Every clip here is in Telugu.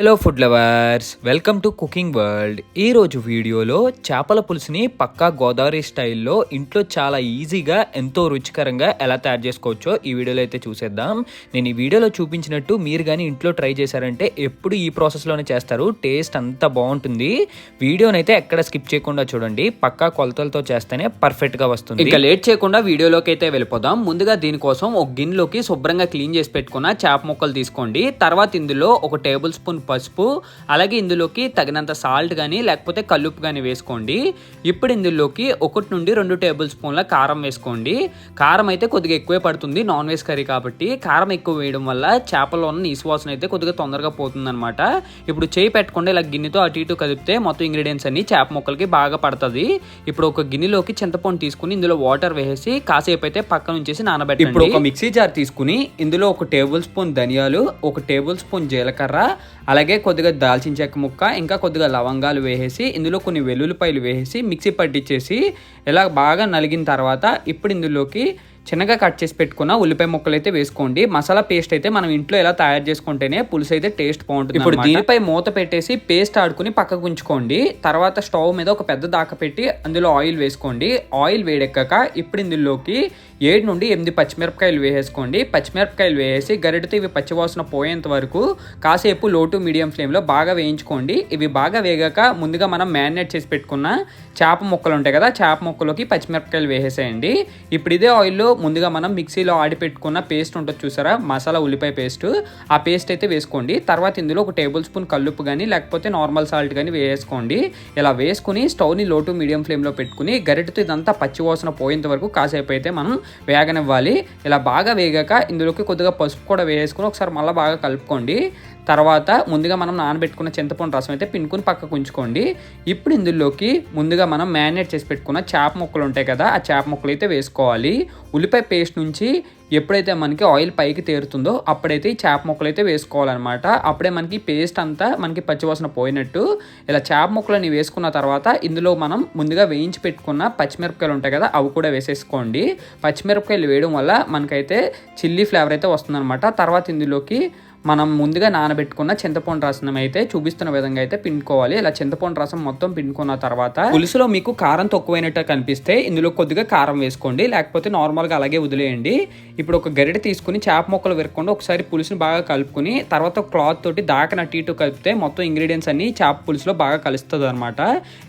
Hello food lovers, welcome to cooking world. ఈరోజు వీడియోలో చేపల పులుసుని పక్కా గోదావరి స్టైల్లో ఇంట్లో చాలా ఈజీగా ఎంతో రుచికరంగా ఎలా తయారు చేసుకోవచ్చో ఈ వీడియోలో అయితే చూసేద్దాం. నేను ఈ వీడియోలో చూపించినట్టు మీరు కానీ ఇంట్లో ట్రై చేశారంటే ఎప్పుడు ఈ ప్రాసెస్లోనే చేస్తారు. టేస్ట్ అంతా బాగుంటుంది. వీడియోనైతే ఎక్కడ స్కిప్ చేయకుండా చూడండి. పక్కా కొలతలతో చేస్తేనే పర్ఫెక్ట్గా వస్తుంది. ఇంకా లేట్ చేయకుండా వీడియోలోకి అయితే వెళ్ళిపోదాం. ముందుగా దీనికోసం ఒక గిన్నెలోకి శుభ్రంగా క్లీన్ చేసి పెట్టుకున్న చేప ముక్కలు తీసుకోండి. తర్వాత ఇందులో ఒక టేబుల్ స్పూన్ పసుపు, అలాగే ఇందులోకి తగినంత సాల్ట్ కానీ లేకపోతే కల్లుప్పు కానీ వేసుకోండి. ఇప్పుడు ఇందులోకి 1 నుండి 2 టేబుల్ స్పూన్ల కారం వేసుకోండి. కారం అయితే కొద్దిగా ఎక్కువే పడుతుంది, నాన్ వెజ్ కర్రీ కాబట్టి. కారం ఎక్కువ వేయడం వల్ల చేపలో ఉన్న నీసువాసన అయితే కొద్దిగా తొందరగా పోతుందన్నమాట. ఇప్పుడు చేయి పెట్టకుండా ఇలా గిన్నెతో అటు ఇటు కదిపితే మొత్తం ఇంగ్రీడియంట్స్ అన్ని చేప ముక్కలకి బాగా పడుతుంది. ఇప్పుడు ఒక గిన్నెలోకి చింతపండు తీసుకుని ఇందులో వాటర్ వేసి కాసేపు అయితే పక్కన ఉంచేసి నానబెట్టండి. ఇప్పుడు ఒక మిక్సీ జార్ తీసుకుని ఇందులో 1 టేబుల్ స్పూన్ ధనియాలు, 1 టేబుల్ స్పూన్ జీలకర్ర, అలాగే కొద్దిగా దాల్చిన చెక్క ముక్క, ఇంకా కొద్దిగా లవంగాలు వేసేసి ఇందులో కొన్ని వెల్లుల్లిపాయలు వేసేసి మిక్సీ పట్టించేసి ఇలా బాగా నలిగిన తర్వాత ఇప్పుడు ఇందులోకి చిన్నగా కట్ చేసి పెట్టుకున్న ఉల్లిపాయ ముక్కలు అయితే వేసుకోండి. మసాలా పేస్ట్ అయితే మనం ఇంట్లో ఎలా తయారు చేసుకుంటేనే పులుసు అయితే టేస్ట్ బాగుంటుంది. ఇప్పుడు దీనిపై మూత పెట్టేసి పేస్ట్ ఆడుకుని పక్కకు ఉంచుకోండి. తర్వాత స్టవ్ మీద ఒక పెద్ద దాకా పెట్టి అందులో ఆయిల్ వేసుకోండి. ఆయిల్ వేడెక్కాక ఇప్పుడు ఇందులోకి 7 నుండి 8 పచ్చిమిరపకాయలు వేసేసుకోండి. పచ్చిమిరపకాయలు వేసి గరిటతో ఇవి పచ్చివాసన పోయేంత వరకు కాసేపు లో టు మీడియం ఫ్లేమ్లో బాగా వేయించుకోండి. ఇవి బాగా వేగాక ముందుగా మనం మ్యారినేట్ చేసి పెట్టుకున్న చేప ముక్కలు ఉంటాయి కదా, చేప ముక్కలోకి పచ్చిమిరపకాయలు వేసేసేయండి. ఇప్పుడు ఇదే ఆయిల్లో ముందుగా మనం మిక్సీలో ఆడి పెట్టుకున్న పేస్ట్ ఉంటుంది చూసారా, మసాలా ఉల్లిపాయ పేస్ట్, ఆ పేస్ట్ అయితే వేసుకోండి. తర్వాత ఇందులో 1 టేబుల్ స్పూన్ కల్లుప్పు కానీ లేకపోతే నార్మల్ సాల్ట్ కానీ వేసుకోండి. ఇలా వేసుకుని స్టవ్ని లో టు మీడియం ఫ్లేమ్లో పెట్టుకుని గరిటతో ఇదంతా పచ్చివాసన పోయేంత వరకు కాసేపు అయితే మనం వేగనివ్వాలి. ఇలా బాగా వేగాక ఇందులోకి కొద్దిగా పసుపు కూడా వేసుకుని ఒకసారి మళ్ళీ బాగా కలుపుకోండి. తర్వాత ముందుగా మనం నానబెట్టుకున్న చింతపండు రసం అయితే పిండుకుని పక్కకు ఉంచుకోండి. ఇప్పుడు ఇందులోకి ముందుగా మనం మ్యారినేట్ చేసి పెట్టుకున్న చేప ముక్కలు ఉంటాయి కదా, ఆ చేప ముక్కలు అయితే వేసుకోవాలి. ఉల్లిపాయ పేస్ట్ నుంచి ఎప్పుడైతే మనకి ఆయిల్ పైకి తేరుతుందో అప్పుడైతే ఈ చేప ముక్కలు అయితే వేసుకోవాలన్నమాట. అప్పుడే మనకి పేస్ట్ అంతా మనకి పచ్చివాసన పోయినట్టు. ఇలా చేప ముక్కలని వేసుకున్న తర్వాత ఇందులో మనం ముందుగా వేయించి పెట్టుకున్న పచ్చిమిరపకాయలు ఉంటాయి కదా, అవి కూడా వేసేసుకోండి. పచ్చిమిరపకాయలు వేయడం వల్ల మనకైతే చిల్లీ ఫ్లేవర్ అయితే వస్తుందన్నమాట. తర్వాత ఇందులోకి మనం ముందుగా నానబెట్టుకున్న చింతపండు రసం అయితే చూపిస్తున్న విధంగా అయితే పిండుకోవాలి. ఇలా చింతపండు రసం మొత్తం పిండుకున్న తర్వాత పులుసులో మీకు కారం తక్కువైనట్టు కనిపిస్తే ఇందులో కొద్దిగా కారం వేసుకోండి, లేకపోతే నార్మల్గా అలాగే వదిలేయండి. ఇప్పుడు ఒక గరిటె తీసుకుని చేప ముక్కలు విరకుండా ఒకసారి పులుసుని బాగా కలుపుకుని తర్వాత క్లాత్ తోటి దాకన అటు ఇటు కలిపితే మొత్తం ఇంగ్రీడియంట్స్ అన్ని చేప పులుసులో బాగా కలుస్తుంది అనమాట.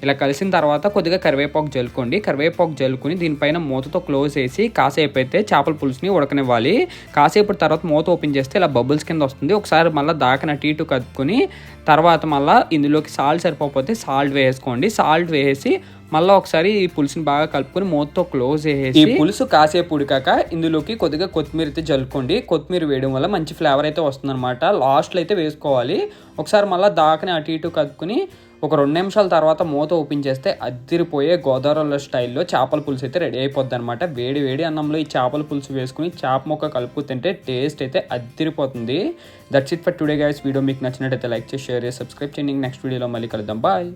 ఇలా కలిసిన తర్వాత కొద్దిగా కరివేపాకు జల్లుకోండి. కరివేపాకు జల్లుకుని దీనిపైన మూతతో క్లోజ్ చేసి కాసేపు అయితే చేపల పులుసుని ఉడకనివ్వాలి. కాసేపు తర్వాత మూత ఓపెన్ చేస్తే ఇలా బబుల్స్ కింద వస్తుంది. ఒకసారి మళ్ళీ దాకన అటు ఇటు కలుపుకొని తర్వాత మళ్ళీ ఇందులోకి సాల్ట్ సరిపోతే సాల్ట్ వేసుకోండి. సాల్ట్ వేసి మళ్ళీ ఒకసారి ఈ పులుసుని బాగా కలుపుకొని మూతతో క్లోజ్ చేసేసి ఈ పులుసు కాసేపు ఉడికాక ఇందులోకి కొద్దిగా కొత్తిమీర అయితే జల్లుకోండి. కొత్తిమీర వేయడం వల్ల మంచి ఫ్లేవర్ అయితే వస్తుంది అనమాట. లాస్ట్లో అయితే వేసుకోవాలి. ఒకసారి మళ్ళీ దాకని అటు ఇటు కలుపుకొని ఒక 2 నిమిషాల తర్వాత మూత ఓపెన్ చేస్తే అద్దిరిపోయే గోదావరి స్టైల్లో చేపల పులుసు అయితే రెడీ అయిపోద్ది అనమాట. వేడి వేడి అన్నంలో ఈ చేపల పులుసు వేసుకుని చేప ముక్క కలుపు తింటే టేస్ట్ అయితే అద్దిరిపోతుంది. That's it for today guys. Video మీకు నచ్చినట్టయితే లైక్ చేసి షేర్ చేసి సబ్స్క్రైబ్ చేయండి. నెక్స్ట్ వీడియోలో మళ్ళీ కలుద్దాం. బాయ్.